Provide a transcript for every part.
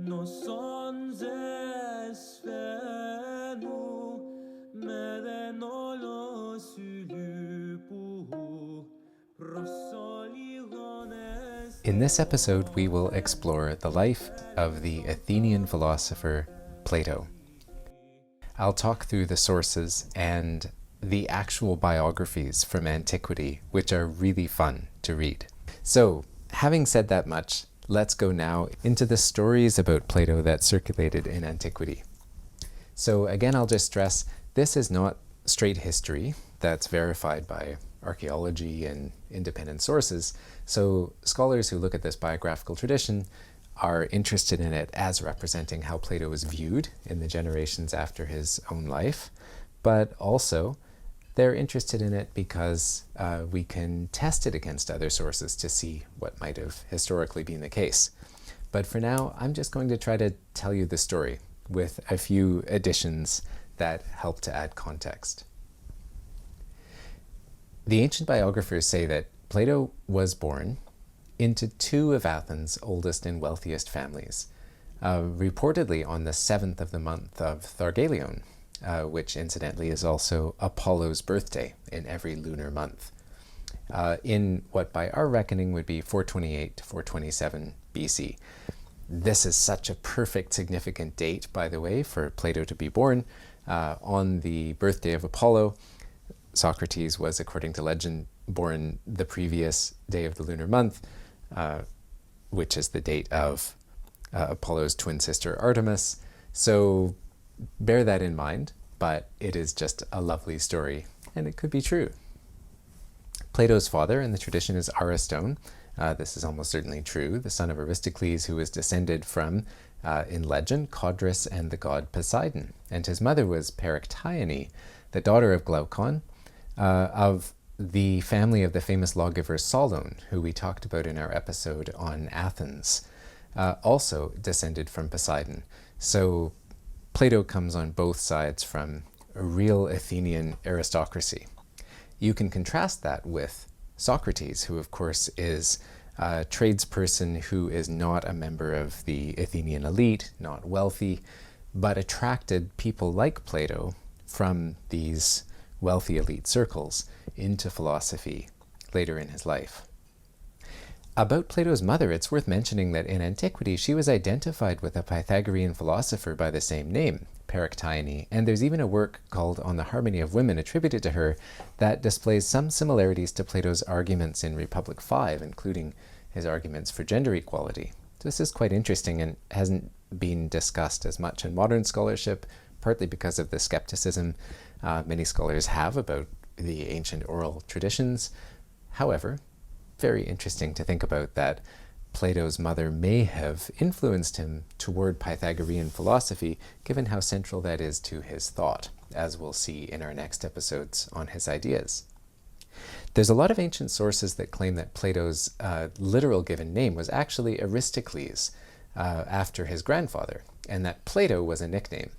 no son zesfenu medenolo sulupu prosoligones. In this episode, we will explore the life of the Athenian philosopher Plato. I'll talk through the sources and the actual biographies from antiquity, which are really fun to read. So, having said that much, let's go now into the stories about Plato that circulated in antiquity. So again, I'll just stress, this is not straight history that's verified by archaeology and independent sources. So scholars who look at this biographical tradition are interested in it as representing how Plato was viewed in the generations after his own life, but also they're interested in it because we can test it against other sources to see what might have historically been the case. But for now, I'm just going to try to tell you the story with a few additions that help to add context. The ancient biographers say that Plato was born into two of Athens' oldest and wealthiest families, reportedly on the 7th of the month of Thargelion, which incidentally is also Apollo's birthday in every lunar month, in what by our reckoning would be 428 to 427 BC. This is such a perfect, significant date, by the way, for Plato to be born. On the birthday of Apollo, Socrates was, according to legend, born the previous day of the lunar month, which is the date of Apollo's twin sister Artemis. So bear that in mind, but it is just a lovely story, and it could be true. Plato's father in the tradition is Ariston. This is almost certainly true, the son of Aristocles, who was descended from, in legend, Codrus and the god Poseidon. And his mother was Tyranny, the daughter of Glaucon, of the family of the famous lawgiver Solon, who we talked about in our episode on Athens, also descended from Poseidon. So Plato comes on both sides from a real Athenian aristocracy. You can contrast that with Socrates, who of course is a tradesperson who is not a member of the Athenian elite, not wealthy, but attracted people like Plato from these wealthy elite circles into philosophy later in his life. About Plato's mother, it's worth mentioning that in antiquity she was identified with a Pythagorean philosopher by the same name, Heraclitus, and there's even a work called On the Harmony of Women attributed to her that displays some similarities to Plato's arguments in Republic 5, including his arguments for gender equality. This is quite interesting and hasn't been discussed as much in modern scholarship, partly because of the skepticism many scholars have about the ancient oral traditions. However, very interesting to think about that Plato's mother may have influenced him toward Pythagorean philosophy, given how central that is to his thought, as we'll see in our next episodes on his ideas. There's a lot of ancient sources that claim that Plato's literal given name was actually Aristocles, after his grandfather, and that Plato was a nickname.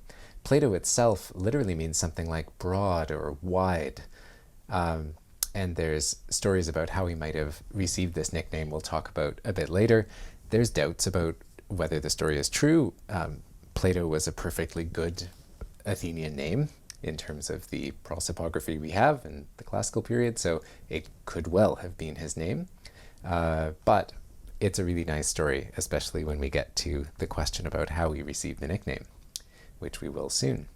Plato itself literally means something like broad or wide. And there's stories about how he might have received this nickname we'll talk about a bit later. There's doubts about whether the story is true. Plato was a perfectly good Athenian name in terms of the prosopography we have in the classical period, so it could well have been his name. But it's a really nice story, especially when we get to the question about how he received the nickname, which we will soon.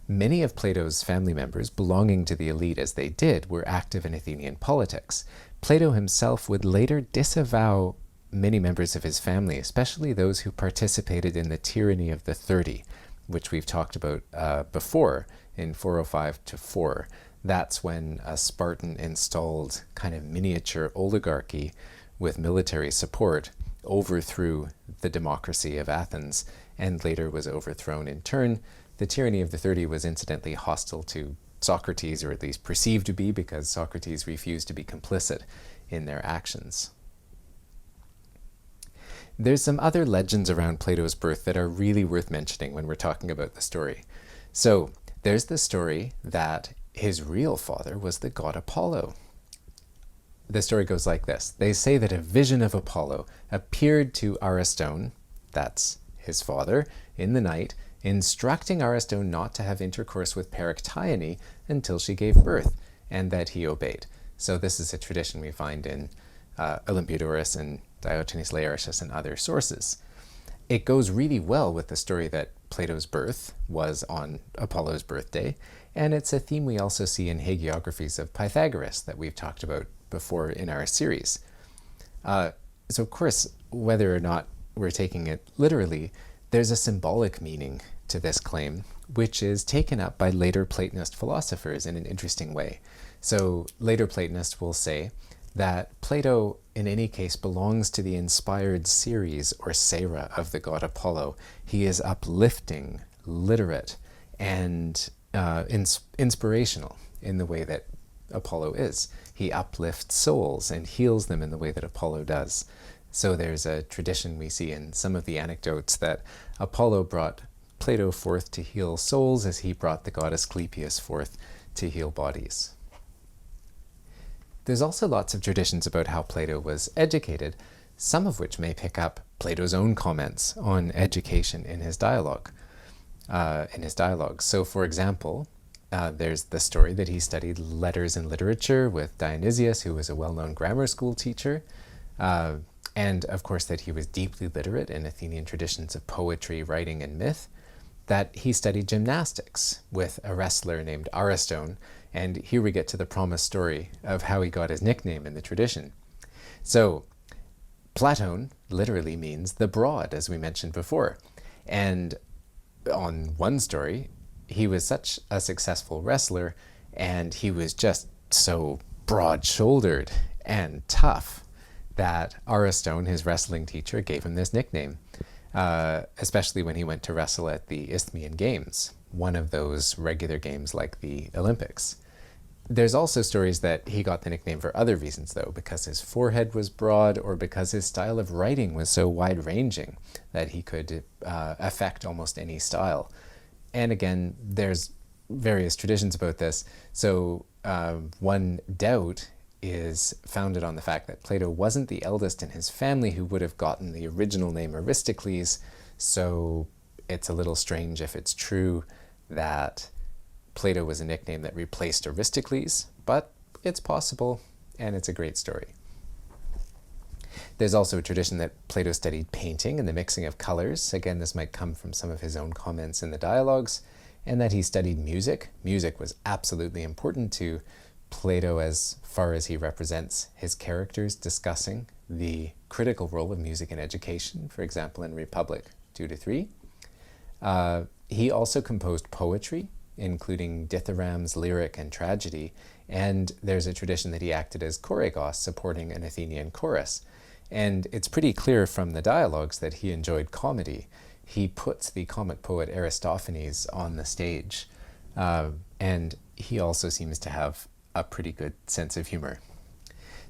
Many of Plato's family members, belonging to the elite as they did, were active in Athenian politics. Plato himself would later disavow many members of his family, especially those who participated in the Tyranny of the 30, which we've talked about before in 405 to 4. That's when a Spartan-installed kind of miniature oligarchy with military support overthrew the democracy of Athens and later was overthrown in turn. The Tyranny of the 30 was incidentally hostile to Socrates, or at least perceived to be, because Socrates refused to be complicit in their actions. There's some other legends around Plato's birth that are really worth mentioning when we're talking about the story. So there's the story that his real father was the god Apollo. The story goes like this. They say that a vision of Apollo appeared to Ariston, that's his father, in the night, instructing Aristo not to have intercourse with Tyranny until she gave birth, and that he obeyed. So this is a tradition we find in Olympiodorus and Diogenes Laertius and other sources. It goes really well with the story that Plato's birth was on Apollo's birthday, and it's a theme we also see in hagiographies of Pythagoras that we've talked about before in our series. So of course, whether or not we're taking it literally, there's a symbolic meaning to this claim, which is taken up by later Platonist philosophers in an interesting way. So later Platonists will say that Plato, in any case, belongs to the inspired Ceres or Sera of the god Apollo. He is uplifting, literate, and inspirational in the way that Apollo is. He uplifts souls and heals them in the way that Apollo does. So there's a tradition we see in some of the anecdotes that Apollo brought Plato forth to heal souls as he brought the god Asclepius forth to heal bodies. There's also lots of traditions about how Plato was educated, some of which may pick up Plato's own comments on education in his dialogue. So, for example, there's the story that he studied letters and literature with Dionysius, who was a well-known grammar school teacher, and of course that he was deeply literate in Athenian traditions of poetry, writing, and myth, that he studied gymnastics with a wrestler named Ariston, and here we get to the promised story of how he got his nickname in the tradition. So, Platon literally means the broad, as we mentioned before, and on one story, he was such a successful wrestler, and he was just so broad-shouldered and tough that Ariston, his wrestling teacher, gave him this nickname, especially when he went to wrestle at the Isthmian Games, one of those regular games like the Olympics. There's also stories that he got the nickname for other reasons, though, because his forehead was broad or because his style of writing was so wide-ranging that he could affect almost any style. And again, there's various traditions about this. So one doubt is founded on the fact that Plato wasn't the eldest in his family who would have gotten the original name Aristocles, so it's a little strange if it's true that Plato was a nickname that replaced Aristocles, but it's possible, and it's a great story. There's also a tradition that Plato studied painting and the mixing of colors. Again, this might come from some of his own comments in the dialogues, and that he studied music. Music was absolutely important to Plato as far as he represents his characters discussing the critical role of music in education, for example, in Republic 2-3. He also composed poetry, including dithyrambs, lyric, and tragedy, and there's a tradition that he acted as choregos, supporting an Athenian chorus. And it's pretty clear from the dialogues that he enjoyed comedy. He puts the comic poet Aristophanes on the stage, and he also seems to have a pretty good sense of humor.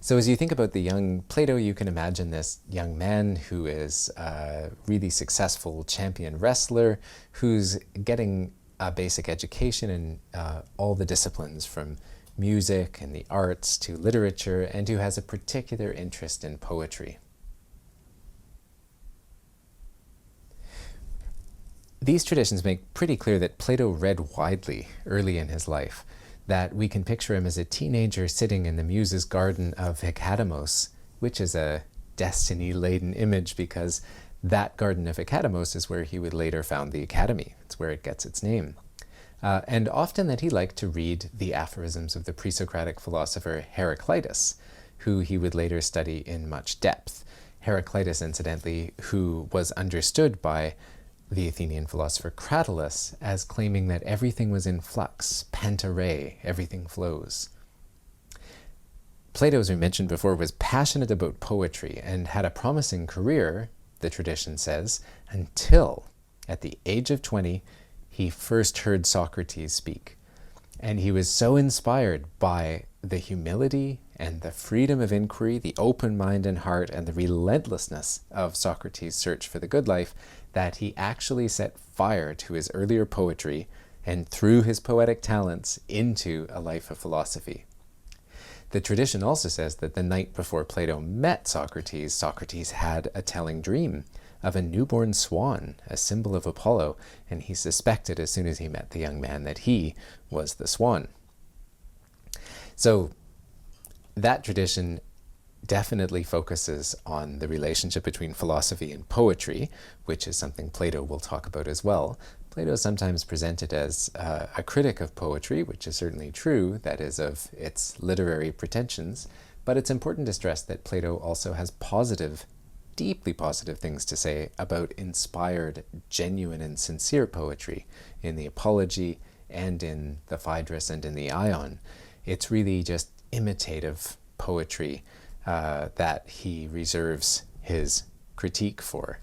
So as you think about the young Plato, you can imagine this young man who is a really successful champion wrestler, who's getting a basic education in all the disciplines from music and the arts to literature, and who has a particular interest in poetry. These traditions make pretty clear that Plato read widely early in his life, that we can picture him as a teenager sitting in the Muses' garden of Hecatamos, which is a destiny-laden image because that garden of Hecatamos is where he would later found the Academy. It's where it gets its name. And often that he liked to read the aphorisms of the pre-Socratic philosopher Heraclitus, who he would later study in much depth. Heraclitus, incidentally, who was understood by the Athenian philosopher Cratylus as claiming that everything was in flux, pantare, everything flows. Plato, as we mentioned before, was passionate about poetry and had a promising career, the tradition says, until, at the age of 20, he first heard Socrates speak. And he was so inspired by the humility and the freedom of inquiry, the open mind and heart, and the relentlessness of Socrates' search for the good life, that he actually set fire to his earlier poetry and threw his poetic talents into a life of philosophy. The tradition also says that the night before Plato met Socrates, Socrates had a telling dream of a newborn swan, a symbol of Apollo, and he suspected as soon as he met the young man that he was the swan. So that tradition definitely focuses on the relationship between philosophy and poetry, which is something Plato will talk about as well. Plato is sometimes presented as a critic of poetry, which is certainly true, that is, of its literary pretensions, but it's important to stress that Plato also has positive, deeply positive things to say about inspired, genuine and sincere poetry in the Apology and in the Phaedrus and in the Ion. It's really just imitative poetry that he reserves his critique for.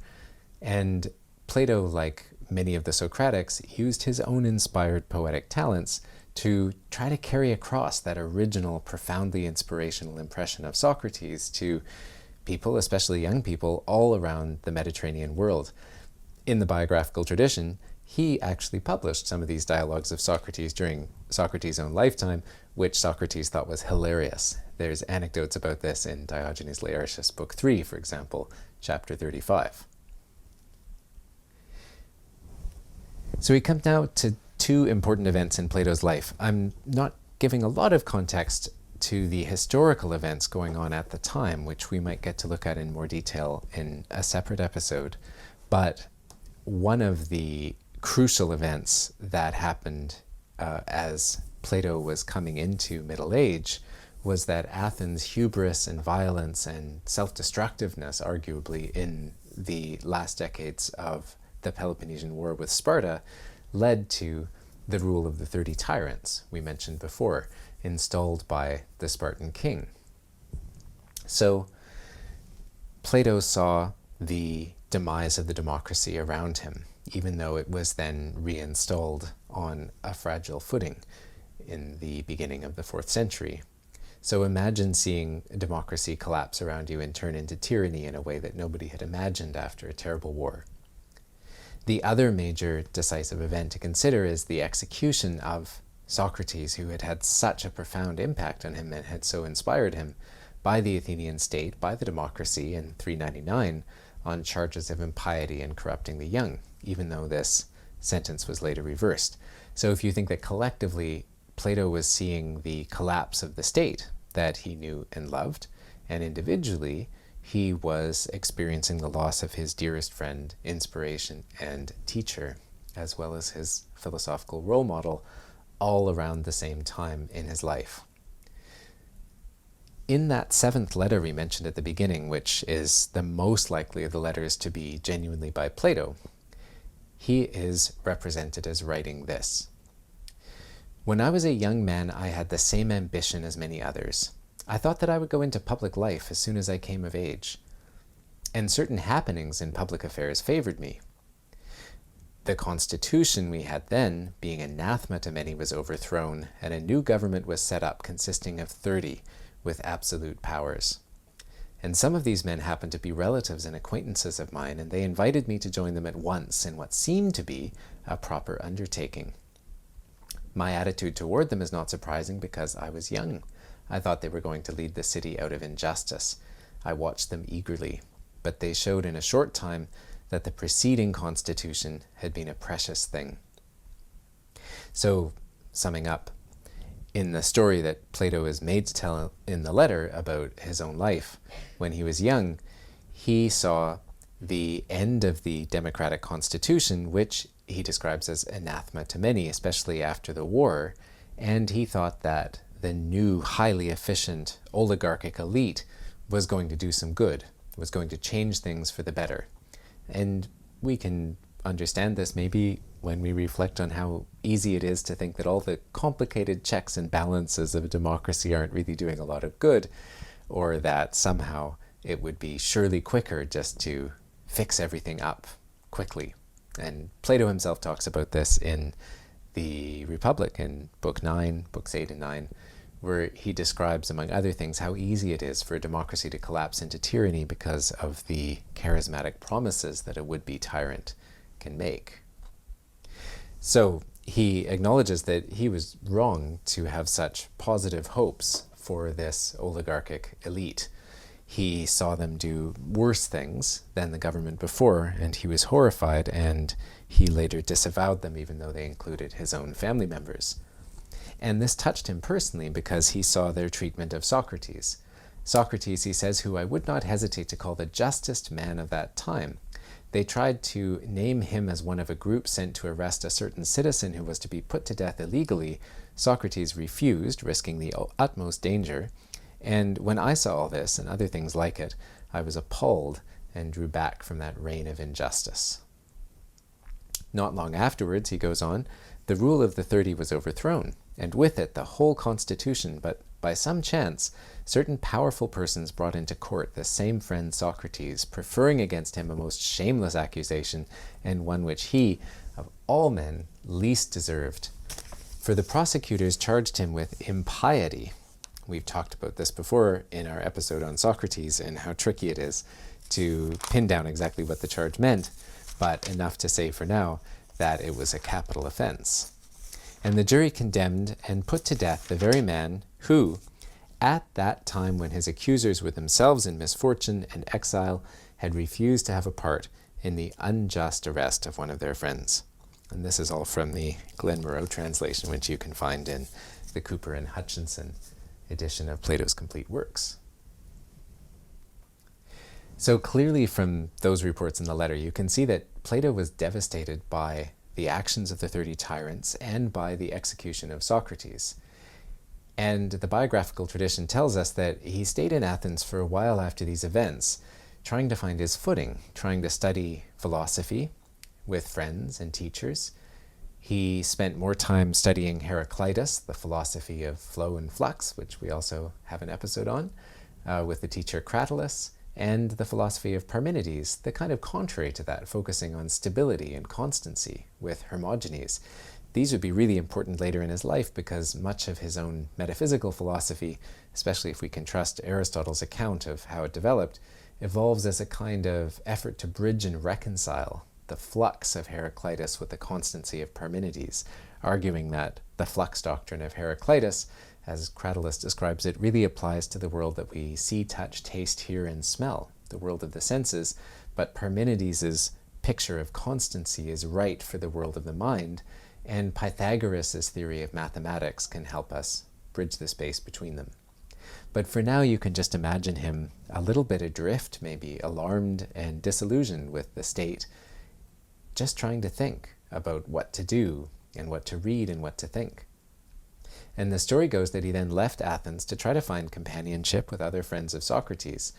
And Plato, like many of the Socratics, used his own inspired poetic talents to try to carry across that original, profoundly inspirational impression of Socrates to people, especially young people, all around the Mediterranean world. In the biographical tradition, he actually published some of these dialogues of Socrates during Socrates' own lifetime, which Socrates thought was hilarious. There's anecdotes about this in Diogenes Laertius, Book 3, for example, chapter 35. So we come now to two important events in Plato's life. I'm not giving a lot of context to the historical events going on at the time, which we might get to look at in more detail in a separate episode. But one of the crucial events that happened as Plato was coming into middle age was that Athens' hubris and violence and self-destructiveness, arguably in the last decades of the Peloponnesian War with Sparta, led to the rule of the 30 tyrants we mentioned before, installed by the Spartan king. So Plato saw the demise of the democracy around him, even though it was then reinstalled on a fragile footing in the beginning of the 4th century. So imagine seeing democracy collapse around you and turn into tyranny in a way that nobody had imagined after a terrible war. The other major decisive event to consider is the execution of Socrates, who had had such a profound impact on him and had so inspired him, by the Athenian state, by the democracy in 399, on charges of impiety and corrupting the young, even though this sentence was later reversed. So if you think that collectively Plato was seeing the collapse of the state that he knew and loved, and individually he was experiencing the loss of his dearest friend, inspiration, and teacher, as well as his philosophical role model, all around the same time in his life. In that 7th letter we mentioned at the beginning, which is the most likely of the letters to be genuinely by Plato, he is represented as writing this: "When I was a young man, I had the same ambition as many others. I thought that I would go into public life as soon as I came of age, and certain happenings in public affairs favored me. The constitution we had then, being anathema to many, was overthrown, and a new government was set up consisting of 30 with absolute powers. And some of these men happened to be relatives and acquaintances of mine, and they invited me to join them at once in what seemed to be a proper undertaking. My attitude toward them is not surprising because I was young. I thought they were going to lead the city out of injustice. I watched them eagerly, but they showed in a short time that the preceding constitution had been a precious thing." So, summing up, in the story that Plato is made to tell in the letter about his own life, when he was young, he saw the end of the democratic constitution, which he describes as anathema to many, especially after the war, and he thought that the new, highly efficient oligarchic elite was going to do some good, was going to change things for the better. And we can understand this maybe when we reflect on how easy it is to think that all the complicated checks and balances of a democracy aren't really doing a lot of good, or that somehow it would be surely quicker just to fix everything up quickly. And Plato himself talks about this in the Republic in Book 9, Books 8 and 9, where he describes, among other things, how easy it is for a democracy to collapse into tyranny because of the charismatic promises that a would-be tyrant can make. So he acknowledges that he was wrong to have such positive hopes for this oligarchic elite. He saw them do worse things than the government before, and he was horrified, and he later disavowed them even though they included his own family members. And this touched him personally because he saw their treatment of Socrates. Socrates, he says, who I would not hesitate to call the justest man of that time. They tried to name him as one of a group sent to arrest a certain citizen who was to be put to death illegally. Socrates refused, risking the utmost danger. And when I saw all this and other things like it, I was appalled and drew back from that reign of injustice. Not long afterwards, he goes on, the rule of the 30 was overthrown, and with it the whole constitution, but by some chance, certain powerful persons brought into court the same friend Socrates, preferring against him a most shameless accusation, and one which he, of all men, least deserved. For the prosecutors charged him with impiety. We've talked about this before in our episode on Socrates and how tricky it is to pin down exactly what the charge meant, but enough to say for now that it was a capital offense. And the jury condemned and put to death the very man who, at that time when his accusers were themselves in misfortune and exile, had refused to have a part in the unjust arrest of one of their friends. And this is all from the Glen Moreau translation, which you can find in the Cooper and Hutchinson edition of Plato's Complete Works. So clearly from those reports in the letter, you can see that Plato was devastated by the actions of the 30 tyrants and by the execution of Socrates. And the biographical tradition tells us that he stayed in Athens for a while after these events, trying to find his footing, trying to study philosophy with friends and teachers. He spent more time studying Heraclitus, the philosophy of flow and flux, which we also have an episode on, with the teacher Cratylus, and the philosophy of Parmenides, the kind of contrary to that, focusing on stability and constancy with Hermogenes. These would be really important later in his life because much of his own metaphysical philosophy, especially if we can trust Aristotle's account of how it developed, evolves as a kind of effort to bridge and reconcile the flux of Heraclitus with the constancy of Parmenides, arguing that the flux doctrine of Heraclitus, as Cratylus describes it, really applies to the world that we see, touch, taste, hear, and smell, the world of the senses, but Parmenides' picture of constancy is right for the world of the mind, and Pythagoras' theory of mathematics can help us bridge the space between them. But for now, you can just imagine him a little bit adrift, maybe alarmed and disillusioned with the state, just trying to think about what to do and what to read and what to think. And the story goes that he then left Athens to try to find companionship with other friends of Socrates.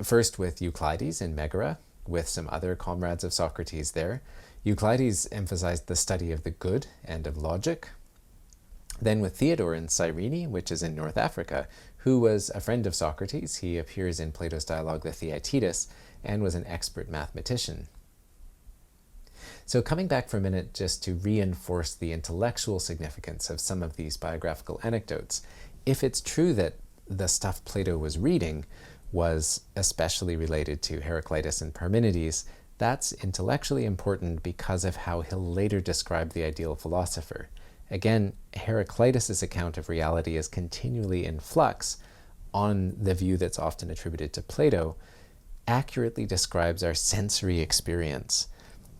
First with Euclides in Megara, with some other comrades of Socrates there. Euclides emphasized the study of the good and of logic. Then with Theodore in Cyrene, which is in North Africa, who was a friend of Socrates. He appears in Plato's dialogue The Theaetetus and was an expert mathematician. So coming back for a minute just to reinforce the intellectual significance of some of these biographical anecdotes, if it's true that the stuff Plato was reading was especially related to Heraclitus and Parmenides, that's intellectually important because of how he'll later describe the ideal philosopher. Again, Heraclitus' account of reality is continually in flux on the view that's often attributed to Plato, accurately describes our sensory experience,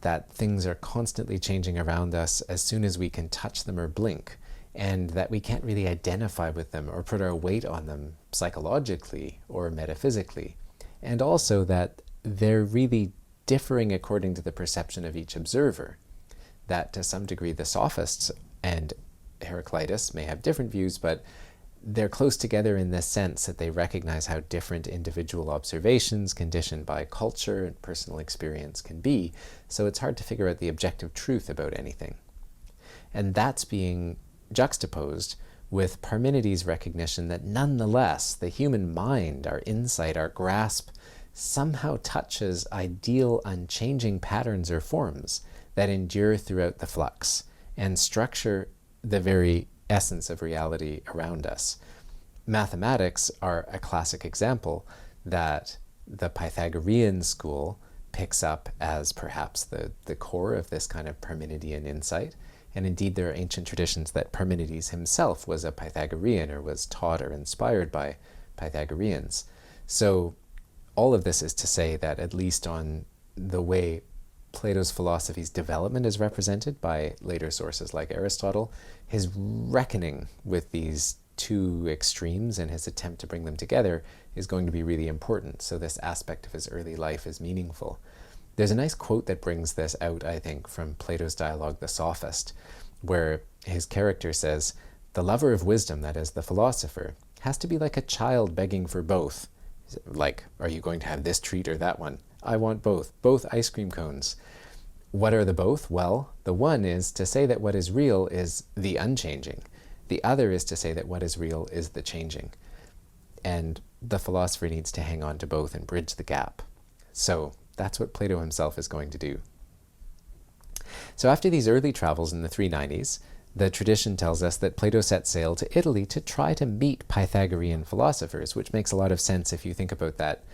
that things are constantly changing around us as soon as we can touch them or blink, and that we can't really identify with them or put our weight on them psychologically or metaphysically, and also that they're really differing according to the perception of each observer, that to some degree the sophists and Heraclitus may have different views, but they're close together in the sense that they recognize how different individual observations conditioned by culture and personal experience can be, so it's hard to figure out the objective truth about anything. And that's being juxtaposed with Parmenides' recognition that nonetheless the human mind, our insight, our grasp, somehow touches ideal unchanging patterns or forms that endure throughout the flux and structure the very essence of reality around us. Mathematics are a classic example that the Pythagorean school picks up as perhaps the core of this kind of Parmenidean insight. And indeed, there are ancient traditions that Parmenides himself was a Pythagorean or was taught or inspired by Pythagoreans. So all of this is to say that at least on the way Plato's philosophy's development is represented by later sources like Aristotle, his reckoning with these two extremes and his attempt to bring them together is going to be really important. So this aspect of his early life is meaningful. There's a nice quote that brings this out, I think, from Plato's dialogue, The Sophist, where his character says, "The lover of wisdom, that is, the philosopher, has to be like a child begging for both. Like, are you going to have this treat or that one? I want both ice cream cones." What are the both? Well, the one is to say that what is real is the unchanging. The other is to say that what is real is the changing. And the philosopher needs to hang on to both and bridge the gap. So that's what Plato himself is going to do. So after these early travels in the 390s, the tradition tells us that Plato set sail to Italy to try to meet Pythagorean philosophers, which makes a lot of sense if you think about that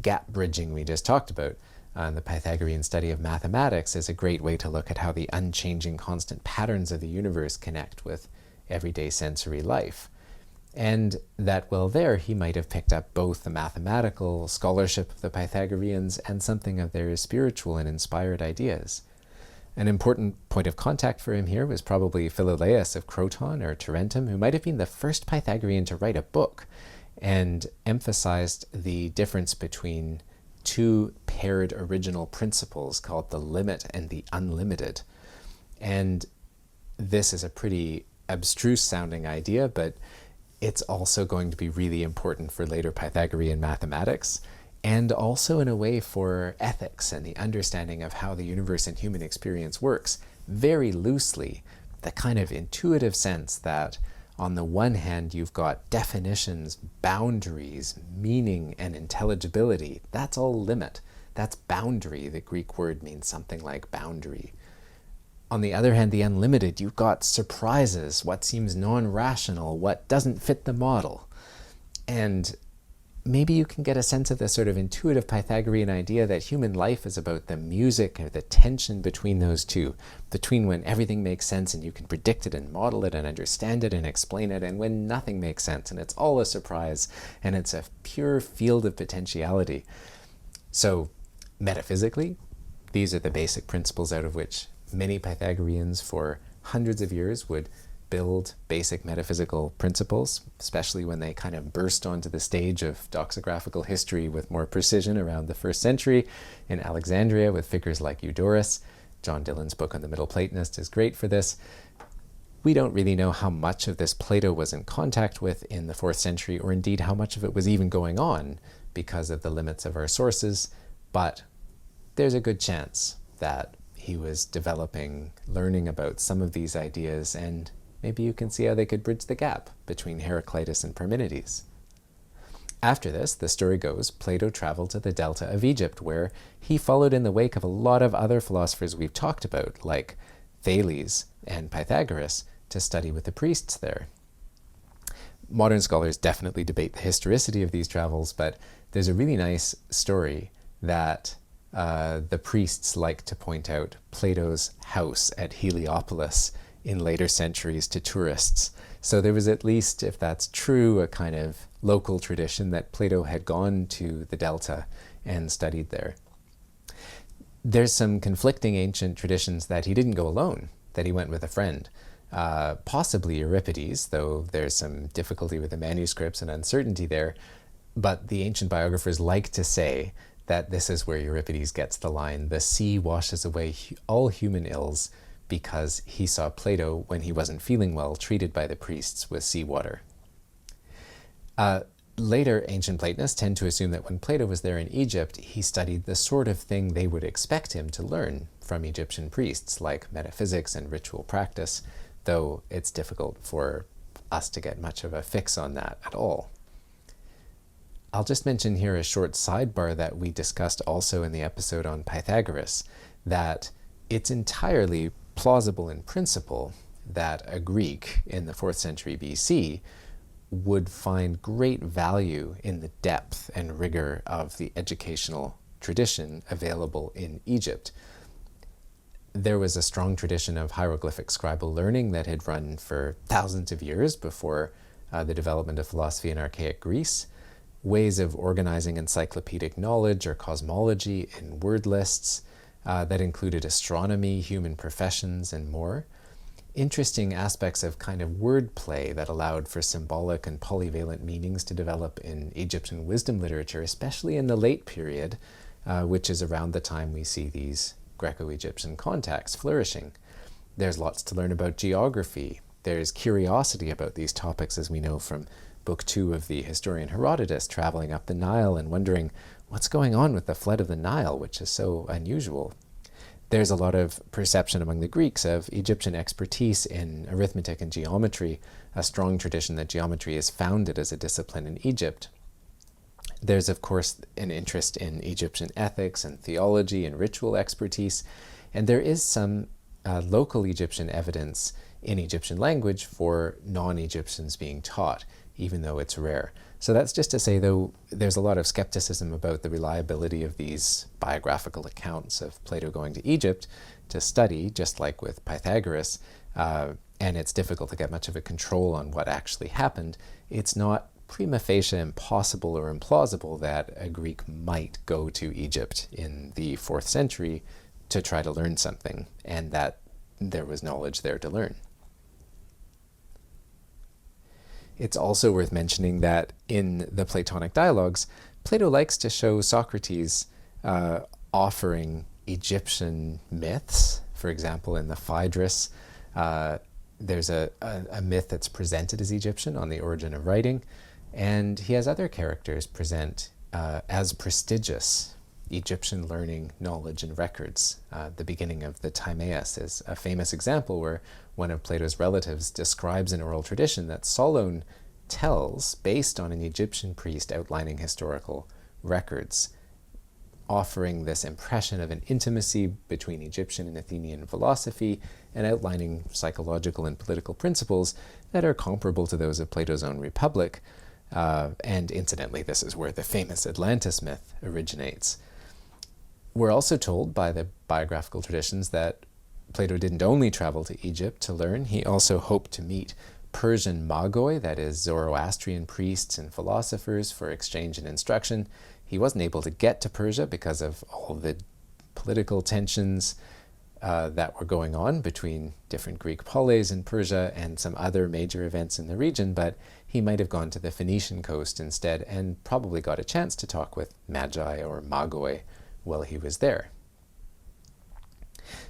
gap bridging we just talked about. The Pythagorean study of mathematics is a great way to look at how the unchanging constant patterns of the universe connect with everyday sensory life. And that while there, he might have picked up both the mathematical scholarship of the Pythagoreans and something of their spiritual and inspired ideas. An important point of contact for him here was probably Philolaus of Croton or Tarentum, who might have been the first Pythagorean to write a book and emphasized the difference between two paired original principles called the limit and the unlimited. And this is a pretty abstruse sounding idea, but it's also going to be really important for later Pythagorean mathematics, and also in a way for ethics and the understanding of how the universe and human experience works, very loosely, the kind of intuitive sense that on the one hand you've got definitions, boundaries, meaning, and intelligibility. That's all limit. That's boundary. The Greek word means something like boundary. On the other hand, the unlimited, you've got surprises, what seems non-rational, what doesn't fit the model. And maybe you can get a sense of the sort of intuitive Pythagorean idea that human life is about the music or the tension between those two, between when everything makes sense and you can predict it and model it and understand it and explain it, and when nothing makes sense and it's all a surprise and it's a pure field of potentiality. So metaphysically, these are the basic principles out of which many Pythagoreans for hundreds of years would build basic metaphysical principles, especially when they kind of burst onto the stage of doxographical history with more precision around the 1st century in Alexandria with figures like Eudorus. John Dillon's book on the Middle Platonist is great for this. We don't really know how much of this Plato was in contact with in the 4th century, or indeed how much of it was even going on because of the limits of our sources, but there's a good chance that he was developing, learning about some of these ideas, and maybe you can see how they could bridge the gap between Heraclitus and Parmenides. After this, the story goes, Plato traveled to the delta of Egypt, where he followed in the wake of a lot of other philosophers we've talked about, like Thales and Pythagoras, to study with the priests there. Modern scholars definitely debate the historicity of these travels, but there's a really nice story that the priests like to point out Plato's house at Heliopolis in later centuries to tourists. So there was at least, if that's true, a kind of local tradition that Plato had gone to the Delta and studied there. There's some conflicting ancient traditions that he didn't go alone, that he went with a friend. Possibly Euripides, though there's some difficulty with the manuscripts and uncertainty there. But the ancient biographers like to say that this is where Euripides gets the line, "The sea washes away all human ills," because he saw Plato, when he wasn't feeling well, treated by the priests with seawater. Later, ancient Platonists tend to assume that when Plato was there in Egypt, he studied the sort of thing they would expect him to learn from Egyptian priests, like metaphysics and ritual practice, though it's difficult for us to get much of a fix on that at all. I'll just mention here a short sidebar that we discussed also in the episode on Pythagoras, that it's entirely plausible in principle that a Greek in the 4th century BC would find great value in the depth and rigor of the educational tradition available in Egypt. there was a strong tradition of hieroglyphic scribal learning that had run for thousands of years before the development of philosophy in archaic Greece. Ways of organizing encyclopedic knowledge or cosmology in word lists that included astronomy, human professions, and more. Interesting aspects of kind of wordplay that allowed for symbolic and polyvalent meanings to develop in Egyptian wisdom literature, especially in the late period, which is around the time we see these Greco-Egyptian contacts flourishing. There's lots to learn about geography. There's curiosity about these topics, as we know from Book 2 of the historian Herodotus, traveling up the Nile and wondering what's going on with the flood of the Nile, which is so unusual. There's a lot of perception among the Greeks of Egyptian expertise in arithmetic and geometry, a strong tradition that geometry is founded as a discipline in Egypt. There's, of course, an interest in Egyptian ethics and theology and ritual expertise, and there is some local Egyptian evidence in Egyptian language for non-Egyptians being taught, even though it's rare. So that's just to say, though, there's a lot of skepticism about the reliability of these biographical accounts of Plato going to Egypt to study, just like with Pythagoras, and it's difficult to get much of a control on what actually happened. It's not prima facie impossible or implausible that a Greek might go to Egypt in the 4th century to try to learn something, and that there was knowledge there to learn. It's also worth mentioning that in the Platonic dialogues, Plato likes to show Socrates offering Egyptian myths. For example, in the Phaedrus, there's a myth that's presented as Egyptian on the origin of writing, and he has other characters present as prestigious Egyptian learning, knowledge, and records. The beginning of the Timaeus is a famous example where one of Plato's relatives describes an oral tradition that Solon tells based on an Egyptian priest outlining historical records, offering this impression of an intimacy between Egyptian and Athenian philosophy and outlining psychological and political principles that are comparable to those of Plato's own Republic. And incidentally, this is where the famous Atlantis myth originates. We're also told by the biographical traditions that Plato didn't only travel to Egypt to learn, he also hoped to meet Persian Magoi, that is Zoroastrian priests and philosophers, for exchange and instruction. He wasn't able to get to Persia because of all the political tensions that were going on between different Greek polis in Persia and some other major events in the region, but he might have gone to the Phoenician coast instead and probably got a chance to talk with Magi or Magoi while he was there.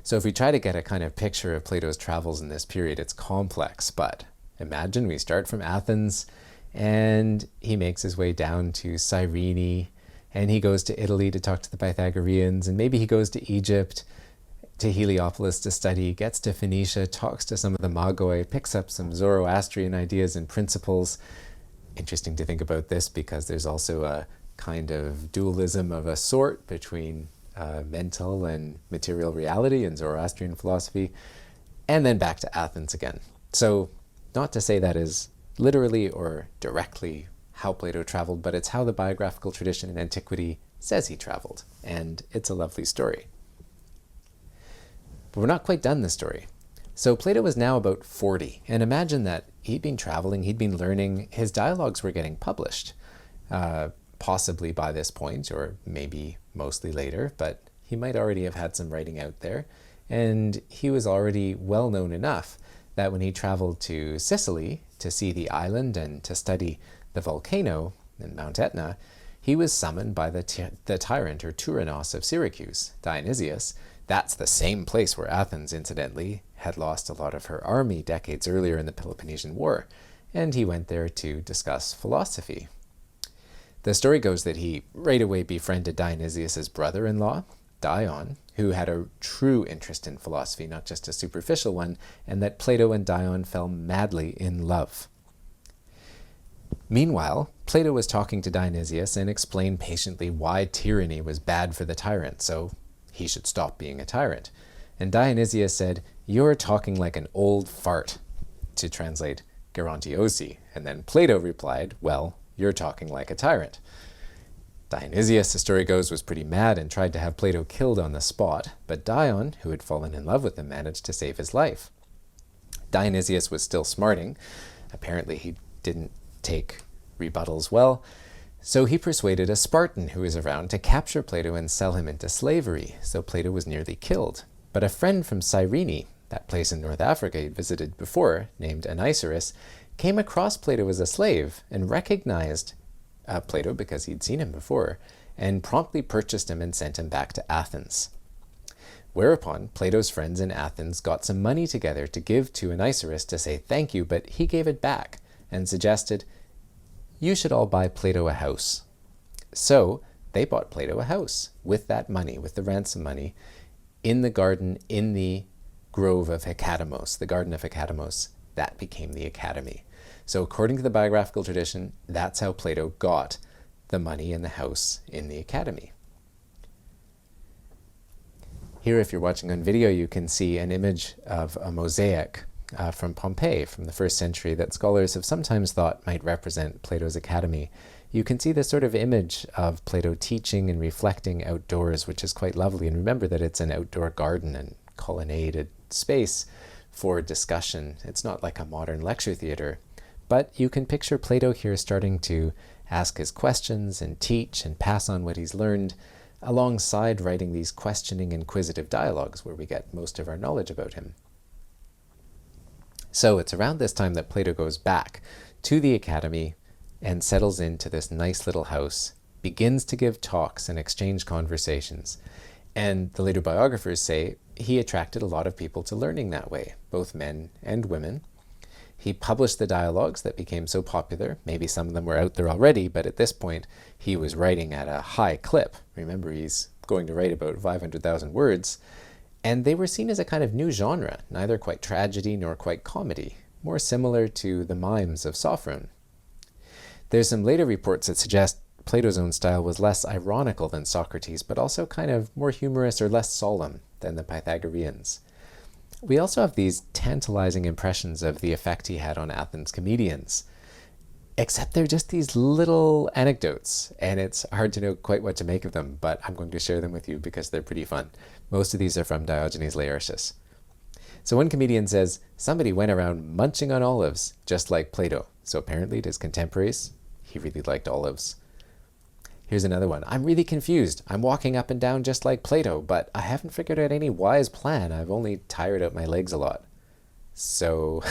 So if we try to get a kind of picture of Plato's travels in this period, it's complex, but imagine we start from Athens and he makes his way down to Cyrene and he goes to Italy to talk to the Pythagoreans, and maybe he goes to Egypt, to Heliopolis to study, gets to Phoenicia, talks to some of the Magoi, picks up some Zoroastrian ideas and principles. Interesting to think about this because there's also a kind of dualism of a sort between mental and material reality in Zoroastrian philosophy, and then back to Athens again. So not to say that is literally or directly how Plato traveled, but it's how the biographical tradition in antiquity says he traveled, and it's a lovely story. But we're not quite done the story. So Plato was now about 40, and imagine that he'd been traveling, he'd been learning, his dialogues were getting published, possibly by this point, or maybe mostly later, but he might already have had some writing out there, and he was already well known enough that when he traveled to Sicily to see the island and to study the volcano in Mount Etna, he was summoned by the tyrant or Tyrannos of Syracuse, Dionysius. That's the same place where Athens, incidentally, had lost a lot of her army decades earlier in the Peloponnesian War, and he went there to discuss philosophy. The story goes that he right away befriended Dionysius's brother-in-law, Dion, who had a true interest in philosophy, not just a superficial one, and that Plato and Dion fell madly in love. Meanwhile, Plato was talking to Dionysius and explained patiently why tyranny was bad for the tyrant, so he should stop being a tyrant. And Dionysius said, "You're talking like an old fart," to translate gerontiosi. And then Plato replied, "Well, you're talking like a tyrant." Dionysius, the story goes, was pretty mad and tried to have Plato killed on the spot, but Dion, who had fallen in love with him, managed to save his life. Dionysius was still smarting. Apparently he didn't take rebuttals well, so he persuaded a Spartan who was around to capture Plato and sell him into slavery, so Plato was nearly killed. But a friend from Cyrene, that place in North Africa he'd visited before, named Anicetus, came across Plato as a slave and recognized Plato because he'd seen him before, and promptly purchased him and sent him back to Athens. Whereupon Plato's friends in Athens got some money together to give to Anicetus to say thank you, but he gave it back and suggested, "You should all buy Plato a house." So they bought Plato a house with that money, with the ransom money, in the garden in the grove of Hecatamos, the garden of Hecatamos. That became the academy. So according to the biographical tradition, that's how Plato got the money in the house in the academy. Here, if you're watching on video, you can see an image of a mosaic from Pompeii from the 1st century that scholars have sometimes thought might represent Plato's academy. You can see this sort of image of Plato teaching and reflecting outdoors, which is quite lovely. And remember that it's an outdoor garden and colonnaded space for discussion. It's not like a modern lecture theater. But you can picture Plato here starting to ask his questions and teach and pass on what he's learned, alongside writing these questioning, inquisitive dialogues where we get most of our knowledge about him. So it's around this time that Plato goes back to the academy and settles into this nice little house, begins to give talks and exchange conversations. And the later biographers say he attracted a lot of people to learning that way, both men and women. He published the dialogues that became so popular. Maybe some of them were out there already, but at this point he was writing at a high clip. Remember, he's going to write about 500,000 words. And they were seen as a kind of new genre, neither quite tragedy nor quite comedy, more similar to the mimes of Sophron. There's some later reports that suggest Plato's own style was less ironical than Socrates, but also kind of more humorous or less solemn than the Pythagoreans. We also have these tantalizing impressions of the effect he had on Athens comedians, except they're just these little anecdotes, and it's hard to know quite what to make of them, but I'm going to share them with you because they're pretty fun. Most of these are from Diogenes Laertius. So one comedian says, somebody went around munching on olives, just like Plato. So apparently to his contemporaries, he really liked olives. Here's another one. I'm really confused. I'm walking up and down just like Plato, but I haven't figured out any wise plan. I've only tired out my legs a lot. So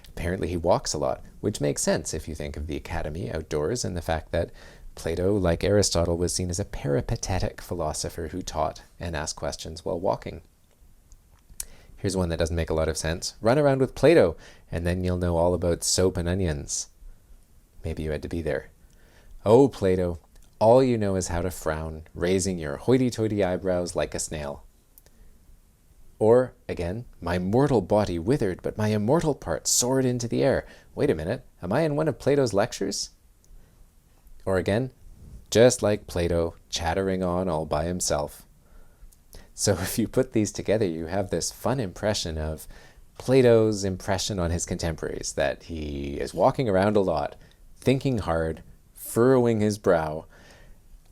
apparently he walks a lot, which makes sense if you think of the academy outdoors and the fact that Plato, like Aristotle, was seen as a peripatetic philosopher who taught and asked questions while walking. Here's one that doesn't make a lot of sense. Run around with Plato, and then you'll know all about soap and onions. Maybe you had to be there. Oh, Plato, all you know is how to frown, raising your hoity-toity eyebrows like a snail. Or, again, my mortal body withered, but my immortal part soared into the air. Wait a minute, am I in one of Plato's lectures? Or again, just like Plato, chattering on all by himself. So if you put these together, you have this fun impression of Plato's impression on his contemporaries, that he is walking around a lot, thinking hard, furrowing his brow,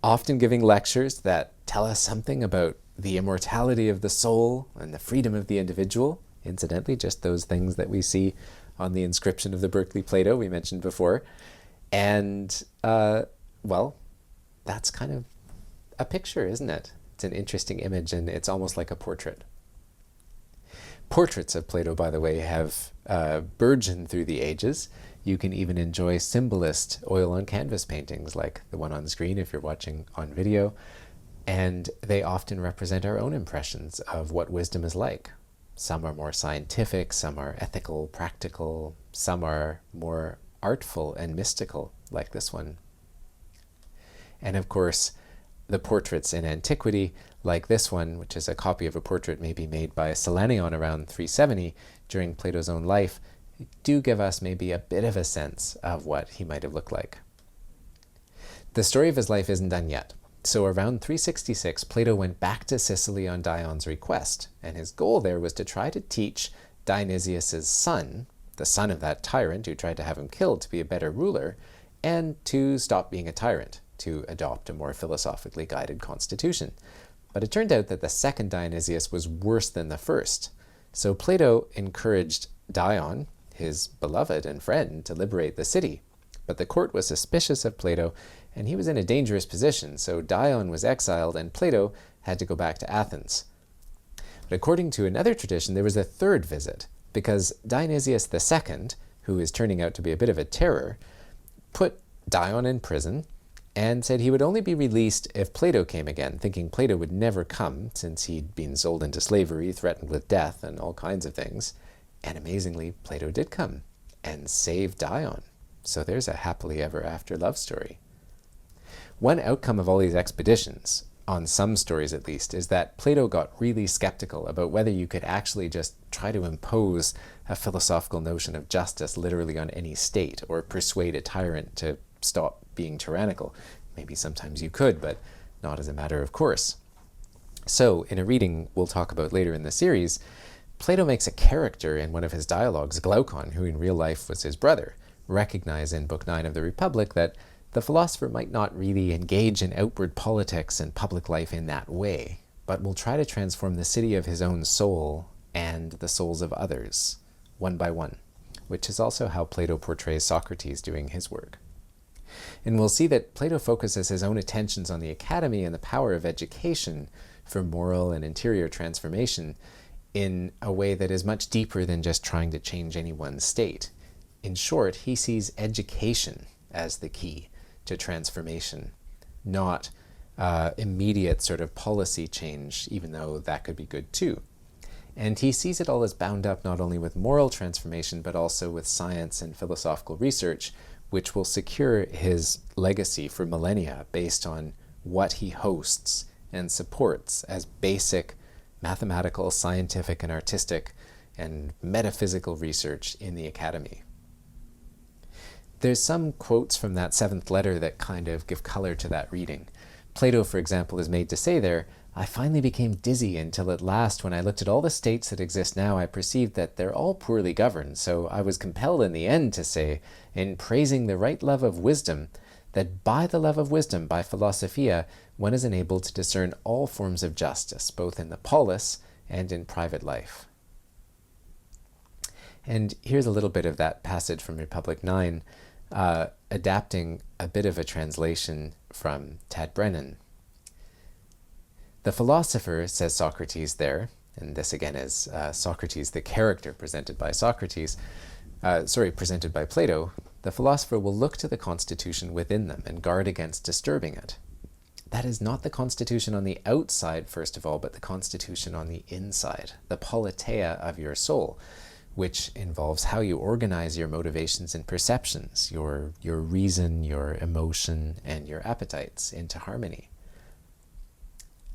often giving lectures that tell us something about the immortality of the soul and the freedom of the individual. Incidentally, just those things that we see on the inscription of the Berkeley Plato we mentioned before. And, well, that's kind of a picture, isn't it? It's an interesting image, and it's almost like a portrait. Portraits of Plato, by the way, have burgeoned through the ages. You can even enjoy symbolist oil-on-canvas paintings like the one on screen if you're watching on video, and they often represent our own impressions of what wisdom is like. Some are more scientific, some are ethical, practical, some are more artful and mystical, like this one. And of course, the portraits in antiquity, like this one, which is a copy of a portrait maybe made by Selenion around 370 during Plato's own life, do give us maybe a bit of a sense of what he might have looked like. The story of his life isn't done yet. So around 366, Plato went back to Sicily on Dion's request, and his goal there was to try to teach Dionysius's son, the son of that tyrant who tried to have him killed, to be a better ruler, and to stop being a tyrant, to adopt a more philosophically guided constitution. But it turned out that the second Dionysius was worse than the first. So Plato encouraged Dion, his beloved and friend, to liberate the city. But the court was suspicious of Plato, and he was in a dangerous position, so Dion was exiled and Plato had to go back to Athens. But according to another tradition, there was a third visit, because Dionysius II, who is turning out to be a bit of a terror, put Dion in prison and said he would only be released if Plato came again, thinking Plato would never come since he'd been sold into slavery, threatened with death, and all kinds of things. And amazingly, Plato did come and saved Dion. So there's a happily ever after love story. One outcome of all these expeditions, on some stories at least, is that Plato got really skeptical about whether you could actually just try to impose a philosophical notion of justice literally on any state, or persuade a tyrant to stop being tyrannical. Maybe sometimes you could, but not as a matter of course. So, in a reading we'll talk about later in the series, Plato makes a character in one of his dialogues, Glaucon, who in real life was his brother, recognize in Book 9 of the Republic that the philosopher might not really engage in outward politics and public life in that way, but will try to transform the city of his own soul and the souls of others, one by one, which is also how Plato portrays Socrates doing his work. And we'll see that Plato focuses his own attentions on the academy and the power of education for moral and interior transformation in a way that is much deeper than just trying to change any one state. In short, he sees education as the key to transformation, not immediate sort of policy change, even though that could be good too. And he sees it all as bound up not only with moral transformation, but also with science and philosophical research, which will secure his legacy for millennia based on what he hosts and supports as basic mathematical, scientific, and artistic and metaphysical research in the academy. There's some quotes from that seventh letter that kind of give color to that reading. Plato, for example, is made to say there, "I finally became dizzy until at last, when I looked at all the states that exist now, I perceived that they're all poorly governed. So I was compelled in the end to say, in praising the right love of wisdom, that by the love of wisdom, by philosophia, one is enabled to discern all forms of justice, both in the polis and in private life." And here's a little bit of that passage from Republic 9, adapting a bit of a translation from Tad Brennan. "The philosopher," says Socrates there, and this again is Socrates, the character presented by presented by Plato, "the philosopher will look to the constitution within them and guard against disturbing it. That is not the constitution on the outside, first of all, but the constitution on the inside, the politeia of your soul, which involves how you organize your motivations and perceptions, your reason, your emotion, and your appetites into harmony."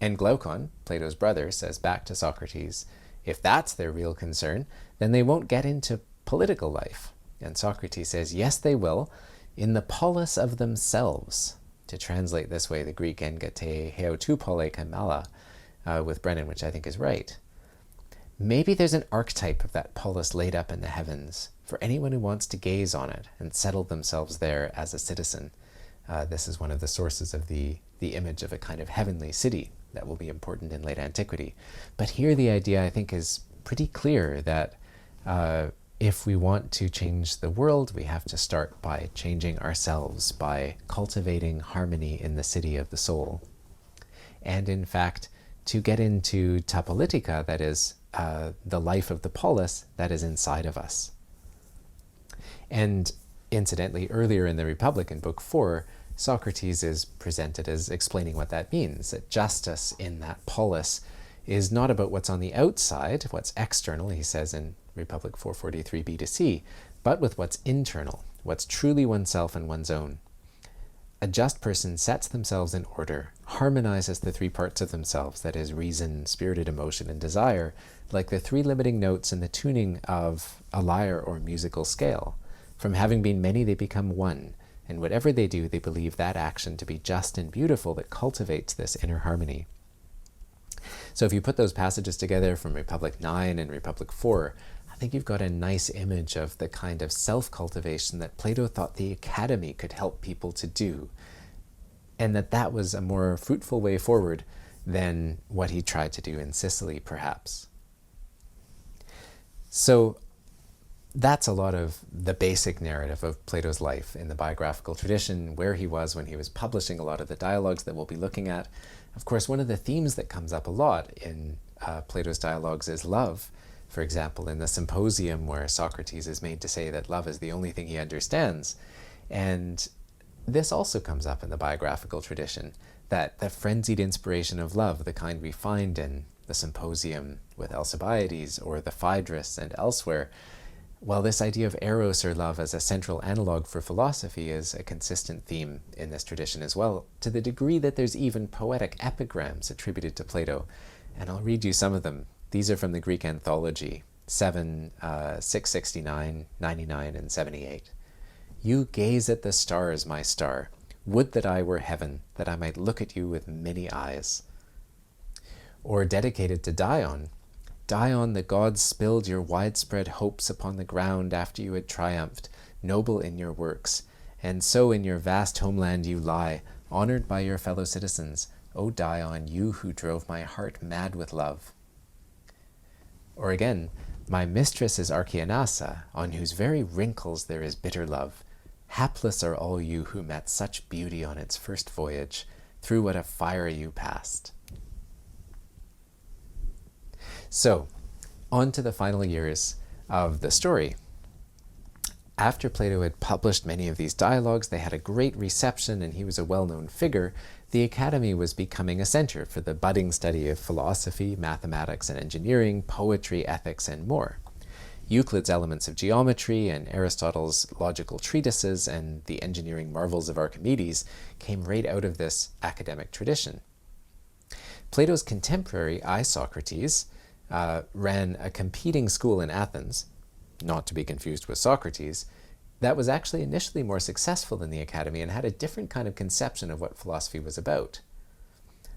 And Glaucon, Plato's brother, says back to Socrates, "If that's their real concern, then they won't get into political life." And Socrates says, "Yes, they will, in the polis of themselves." To translate this way, the Greek engate heotu pole kamala with Brennan, which I think is right. Maybe there's an archetype of that polis laid up in the heavens for anyone who wants to gaze on it and settle themselves there as a citizen. This is one of the sources of the image of a kind of heavenly city that will be important in late antiquity. But here the idea, I think, is pretty clear that if we want to change the world, we have to start by changing ourselves, by cultivating harmony in the city of the soul. And in fact, to get into ta politica, that is, the life of the polis that is inside of us. And incidentally, earlier in the Republic, in Book 4, Socrates is presented as explaining what that means, that justice in that polis is not about what's on the outside, what's external, he says in Republic 443 B to C, but with what's internal, what's truly oneself and one's own. A just person sets themselves in order, harmonizes the three parts of themselves, that is, reason, spirited emotion, and desire, like the three limiting notes in the tuning of a lyre or musical scale. From having been many, they become one, and whatever they do, they believe that action to be just and beautiful that cultivates this inner harmony. So if you put those passages together from Republic 9 and Republic 4, I think you've got a nice image of the kind of self-cultivation that Plato thought the academy could help people to do. and that was a more fruitful way forward than what he tried to do in Sicily, perhaps. So that's a lot of the basic narrative of Plato's life in the biographical tradition, where he was when he was publishing a lot of the dialogues that we'll be looking at. Of course, one of the themes that comes up a lot in Plato's dialogues is love. For example, in the Symposium, where Socrates is made to say that love is the only thing he understands. And this also comes up in the biographical tradition, that the frenzied inspiration of love, the kind we find in the Symposium with Alcibiades or the Phaedrus and elsewhere, while this idea of eros or love as a central analog for philosophy is a consistent theme in this tradition as well, to the degree that there's even poetic epigrams attributed to Plato. And I'll read you some of them. These are from the Greek Anthology, 7, 669, 99, and 78. You gaze at the stars, my star. Would that I were heaven, that I might look at you with many eyes. Or dedicated to Dion. Dion, the gods spilled your widespread hopes upon the ground after you had triumphed, noble in your works. And so in your vast homeland you lie, honored by your fellow citizens. O Dion, you who drove my heart mad with love. Or again, my mistress is Archianassa, on whose very wrinkles there is bitter love. Hapless are all you who met such beauty on its first voyage, through what a fire you passed. So, on to the final years of the story. After Plato had published many of these dialogues, they had a great reception and he was a well-known figure. The Academy was becoming a center for the budding study of philosophy, mathematics and engineering, poetry, ethics, and more. Euclid's Elements of Geometry and Aristotle's logical treatises and the engineering marvels of Archimedes came right out of this academic tradition. Plato's contemporary, Socrates, ran a competing school in Athens, not to be confused with Socrates, that was actually initially more successful than the Academy and had a different kind of conception of what philosophy was about.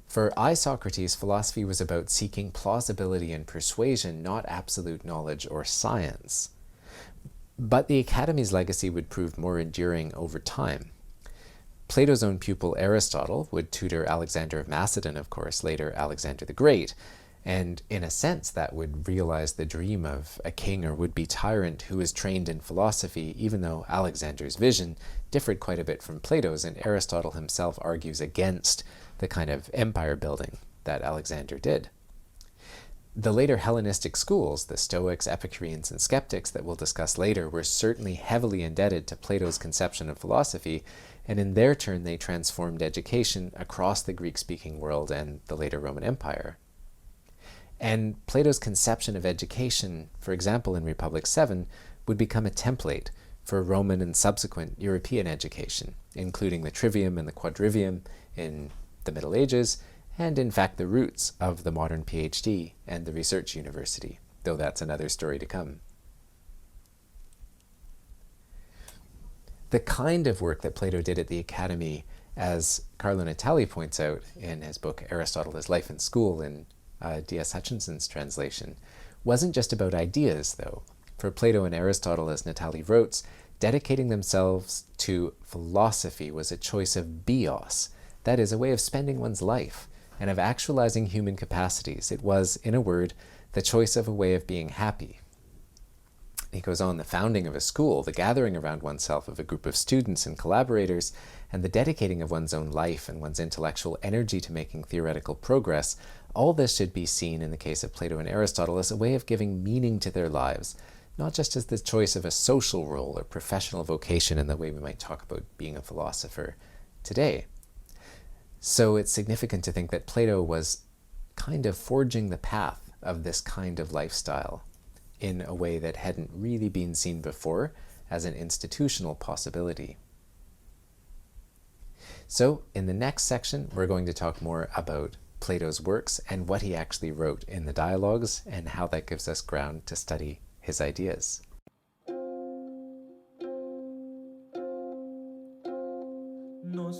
For Socrates, philosophy was about seeking plausibility and persuasion, not absolute knowledge or science. But the Academy's legacy would prove more enduring over time. Plato's own pupil Aristotle would tutor Alexander of Macedon, of course, later Alexander the Great, and in a sense that would realize the dream of a king or would-be tyrant who was trained in philosophy, even though Alexander's vision differed quite a bit from Plato's, and Aristotle himself argues against the kind of empire building that Alexander did. The later Hellenistic schools, the Stoics, Epicureans, and Skeptics that we'll discuss later, were certainly heavily indebted to Plato's conception of philosophy, and in their turn they transformed education across the Greek-speaking world and the later Roman Empire. And Plato's conception of education, for example in Republic 7, would become a template for Roman and subsequent European education, including the trivium and the quadrivium in the Middle Ages, and in fact the roots of the modern PhD and the research university, though that's another story to come. The kind of work that Plato did at the Academy, as Carlo Natali points out in his book Aristotle, His Life in School in D.S. Hutchinson's translation, wasn't just about ideas, though. For Plato and Aristotle, as Natali wrote, dedicating themselves to philosophy was a choice of bios, that is, a way of spending one's life and of actualizing human capacities. It was, in a word, the choice of a way of being happy. He goes on, the founding of a school, the gathering around oneself of a group of students and collaborators, and the dedicating of one's own life and one's intellectual energy to making theoretical progress, all this should be seen in the case of Plato and Aristotle as a way of giving meaning to their lives, not just as the choice of a social role or professional vocation in the way we might talk about being a philosopher today. So it's significant to think that Plato was kind of forging the path of this kind of lifestyle in a way that hadn't really been seen before as an institutional possibility. So in the next section, we're going to talk more about Plato's works and what he actually wrote in the dialogues and how that gives us ground to study his ideas. No